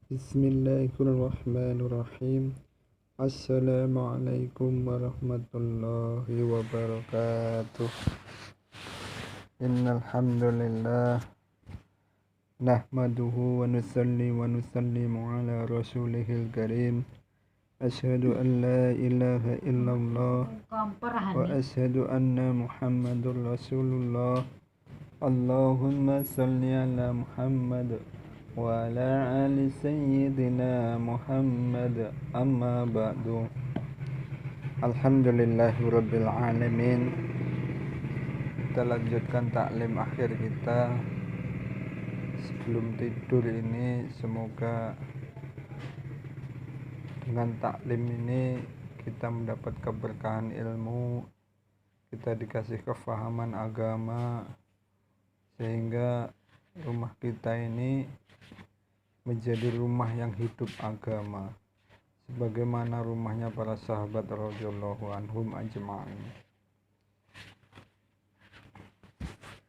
Bismillahirrahmanirrahim. Assalamualaikum warahmatullahi wabarakatuh. Innal hamdalillah nahmaduhu wa nusallimu ala rasulihil karim. Asyhadu an la ilaha illallah wa asyhadu anna Muhammadur Rasulullah. Allahumma salli ala Muhammad wa ala ali sayyidina Muhammad, amma ba'du. Alhamdulillahirabbil alamin. Kita lanjutkan taklim akhir kita sebelum tidur ini. Semoga dengan taklim ini kita mendapat keberkahan ilmu, kita dikasih kefahaman agama, sehingga rumah kita ini menjadi rumah yang hidup agama, sebagaimana rumahnya para sahabat radhiyallahu anhum ajma'in.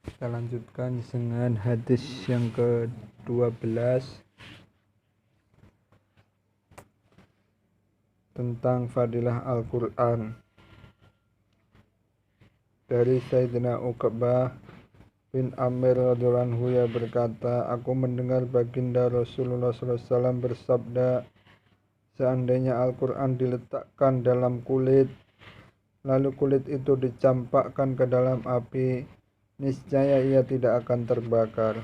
Kita lanjutkan dengan hadis yang ke-12 tentang fadilah Al-Quran. Dari Sayyidina Uqbah bin Amir radhiyallahu anhu ya berkata, aku mendengar baginda Rasulullah SAW bersabda, seandainya Al-Quran diletakkan dalam kulit, lalu kulit itu dicampakkan ke dalam api, niscaya ia tidak akan terbakar.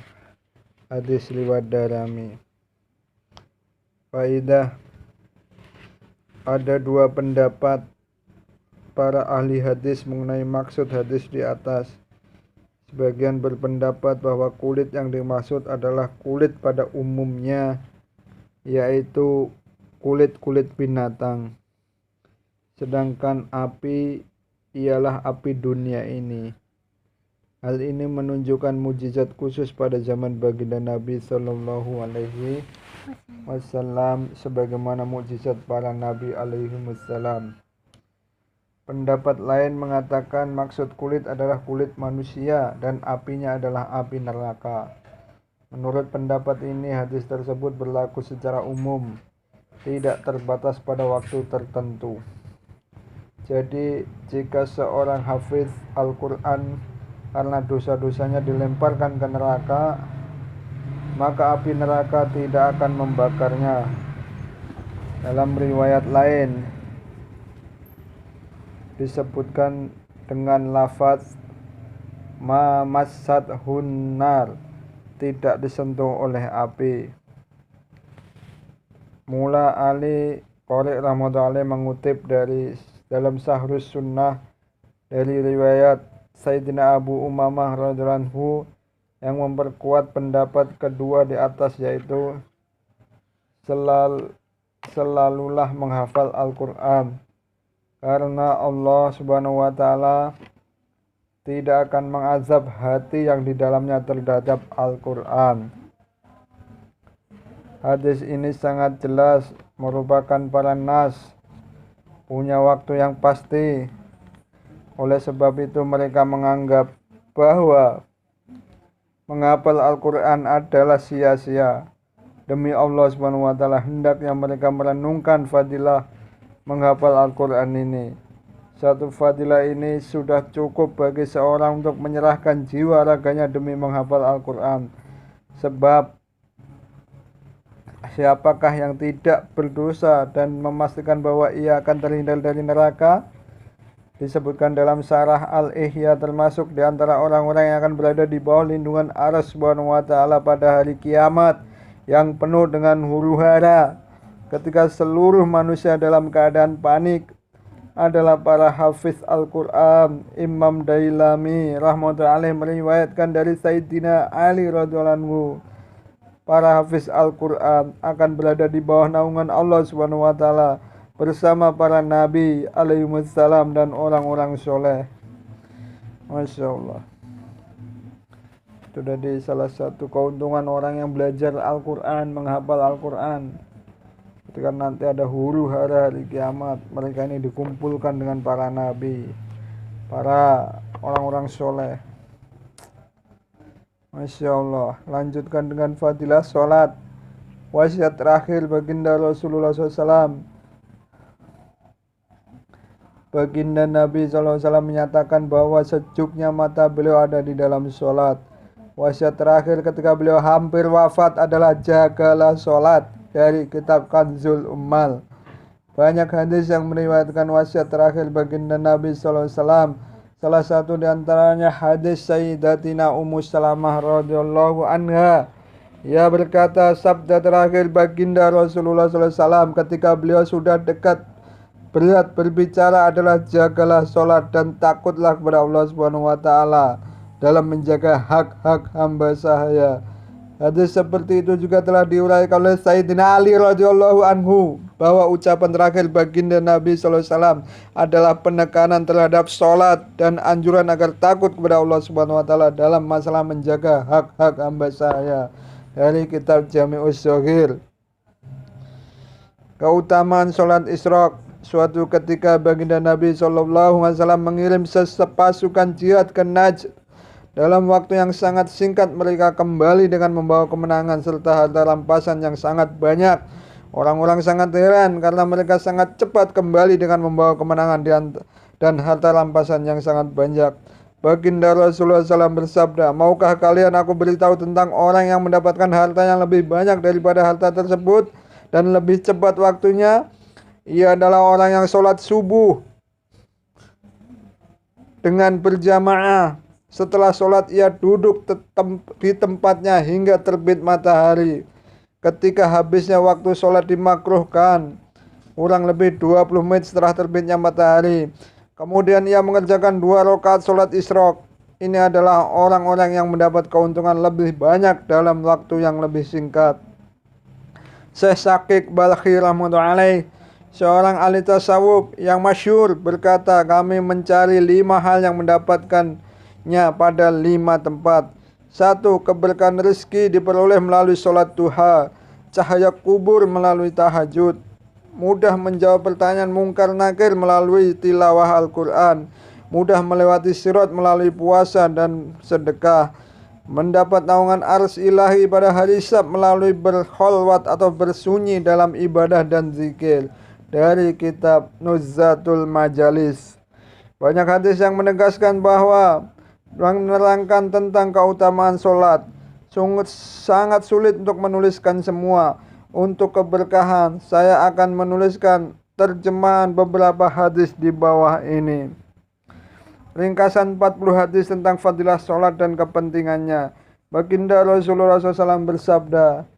Hadis riwayat Darimi. Faidah: ada dua pendapat para ahli hadis mengenai maksud hadis di atas. Sebagian berpendapat bahwa kulit yang dimaksud adalah kulit pada umumnya, yaitu kulit-kulit binatang. Sedangkan api ialah api dunia ini. Hal ini menunjukkan mukjizat khusus pada zaman baginda Nabi Sallallahu Alaihi Wasallam, sebagaimana mukjizat para Nabi Alaihi Wasallam. Pendapat lain mengatakan maksud kulit adalah kulit manusia dan apinya adalah api neraka. Menurut pendapat ini, hadis tersebut berlaku secara umum, tidak terbatas pada waktu tertentu. Jadi, jika seorang hafiz Al-Quran karena dosa-dosanya dilemparkan ke neraka, maka api neraka tidak akan membakarnya. Dalam riwayat lain disebutkan dengan lafaz ma massatun nar, tidak disentuh oleh api. Mula Ali Qori rahmatullahi mengutip dari dalam Sahrus Sunnah dari riwayat Sayyidina Abu Umamah radhiyallahu anhu yang memperkuat pendapat kedua di atas, yaitu selalulah menghafal Al-Quran, karena Allah Subhanahu wa Ta'ala tidak akan mengazab hati yang di dalamnya terhadap Al-Quran. Hadis ini sangat jelas merupakan para nas, punya waktu yang pasti. Oleh sebab itu mereka menganggap bahwa menghafal Al-Quran adalah sia-sia. Demi Allah Subhanahu wa Ta'ala, hendaknya mereka merenungkan fadilah menghafal Al-Quran ini. Satu fadilah ini sudah cukup bagi seorang untuk menyerahkan jiwa raganya demi menghafal Al-Quran. Sebab siapakah yang tidak berdosa dan memastikan bahwa ia akan terhindar dari neraka? Disebutkan dalam Syarah Al-Ihya, termasuk di antara orang-orang yang akan berada di bawah lindungan Arsy Subhanahu wa Ta'ala pada hari kiamat yang penuh dengan huru-hara, ketika seluruh manusia dalam keadaan panik, adalah para hafiz Al-Quran. Imam Dailami rahmatullahi meriwayatkan dari Sayyidina Ali radhiyallahu anhu, para hafiz Al-Quran akan berada di bawah naungan Allah Subhanahu wa Ta'ala bersama para nabi alaihi wassalam dan orang-orang soleh. Masya Allah. Itu tadi salah satu keuntungan orang yang belajar Al-Quran, menghafal Al-Quran. Ketika nanti ada huru hara hari kiamat, mereka ini dikumpulkan dengan para nabi, para orang-orang soleh. Masya Allah. Lanjutkan dengan fadilah sholat. Wasiat terakhir baginda Rasulullah SAW. Baginda Nabi SAW menyatakan bahwa sejuknya mata beliau ada di dalam sholat. Wasiat terakhir ketika beliau hampir wafat adalah jagalah sholat, dari kitab Kanzul Ummal. Banyak hadis yang meriwayatkan wasiat terakhir baginda Nabi SAW. Salah satu diantaranya hadis Sayyidatina Ummu Salamah radhiyallahu anha. Ia berkata, sabda terakhir baginda Rasulullah SAW ketika beliau sudah dekat berat berbicara adalah jagalah sholat dan takutlah kepada Allah Subhanahu wa taala dalam menjaga hak-hak hamba sahaya. Hadis seperti itu juga telah diuraikan oleh Sayyidina Ali radhiyallahu anhu bahwa ucapan terakhir baginda Nabi SAW adalah penekanan terhadap sholat dan anjuran agar takut kepada Allah Subhanahu wa taala dalam masalah menjaga hak-hak hamba sahaya, dari kitab Jami'us Shaghir. Keutamaan sholat Isra'. Suatu ketika baginda Nabi SAW mengirim sepasukan jihad ke Najd. Dalam waktu yang sangat singkat mereka kembali dengan membawa kemenangan serta harta rampasan yang sangat banyak. Orang-orang sangat heran karena mereka sangat cepat kembali dengan membawa kemenangan dan harta rampasan yang sangat banyak. Baginda Rasulullah SAW bersabda, maukah kalian aku beritahu tentang orang yang mendapatkan harta yang lebih banyak daripada harta tersebut dan lebih cepat waktunya? Ia adalah orang yang sholat subuh dengan berjamaah. Setelah sholat ia duduk di tempatnya hingga terbit matahari. Ketika habisnya waktu sholat dimakruhkan, kurang lebih 20 menit setelah terbitnya matahari. Kemudian ia mengerjakan 2 rakaat sholat Isra'. Ini adalah orang-orang yang mendapat keuntungan lebih banyak dalam waktu yang lebih singkat. Syekh Syakik Balkhi rahmatullahi alaih, seorang ahli tasawuf yang masyhur, berkata, kami mencari 5 hal yang mendapatkannya pada 5 tempat. 1. Keberkahan rezeki diperoleh melalui sholat duha, cahaya kubur melalui tahajud, mudah menjawab pertanyaan mungkar nakir melalui tilawah Al-Quran, mudah melewati sirat melalui puasa dan sedekah, mendapat naungan ars ilahi pada hari Hisab melalui berkholwat atau bersunyi dalam ibadah dan zikir, dari kitab Nuzzatul Majalis. Banyak hadis yang menegaskan bahwa menerangkan tentang keutamaan sholat. Sangat sulit untuk menuliskan semua. Untuk keberkahan, saya akan menuliskan terjemahan beberapa hadis di bawah ini. Ringkasan 40 hadis tentang fadilah sholat dan kepentingannya. Baginda Rasulullah SAW bersabda,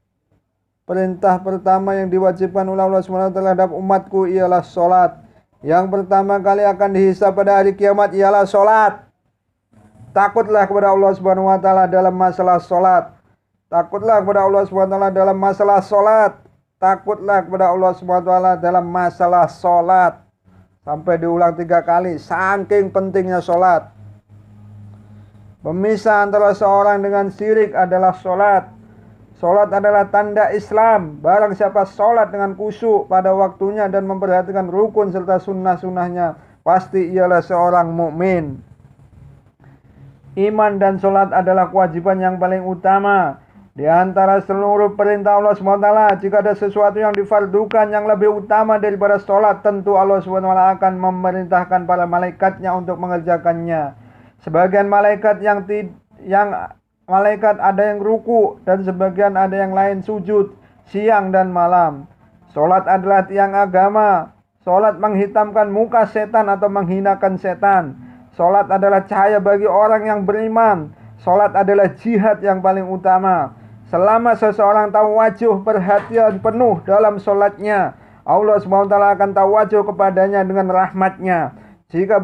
perintah pertama yang diwajibkan oleh Allah SWT terhadap umatku ialah sholat. Yang pertama kali akan dihisab pada hari kiamat ialah sholat. Takutlah kepada Allah Subhanahu wa taala dalam masalah sholat. Takutlah kepada Allah Subhanahu wa taala dalam masalah sholat. Takutlah kepada Allah Subhanahu wa taala dalam masalah sholat. Sampai diulang 3 kali, saking pentingnya sholat. Pemisah antara seorang dengan syirik adalah sholat. Sholat adalah tanda Islam. Barang siapa sholat dengan khusyuk pada waktunya dan memperhatikan rukun serta sunnah-sunnahnya, pasti ialah seorang mukmin. Iman dan sholat adalah kewajiban yang paling utama di antara seluruh perintah Allah SWT. Jika ada sesuatu yang difardukan yang lebih utama daripada sholat, tentu Allah SWT akan memerintahkan para malaikatnya untuk mengerjakannya. Sebagian malaikat malaikat ada yang ruku dan sebagian ada yang lain sujud siang dan malam. Sholat adalah tiang agama. Sholat menghitamkan muka setan atau menghinakan setan. Sholat adalah cahaya bagi orang yang beriman. Sholat adalah jihad yang paling utama. Selama seseorang tawajuh perhatian penuh dalam sholatnya, Allah SWT akan tawajuh kepadanya dengan rahmatnya. Jika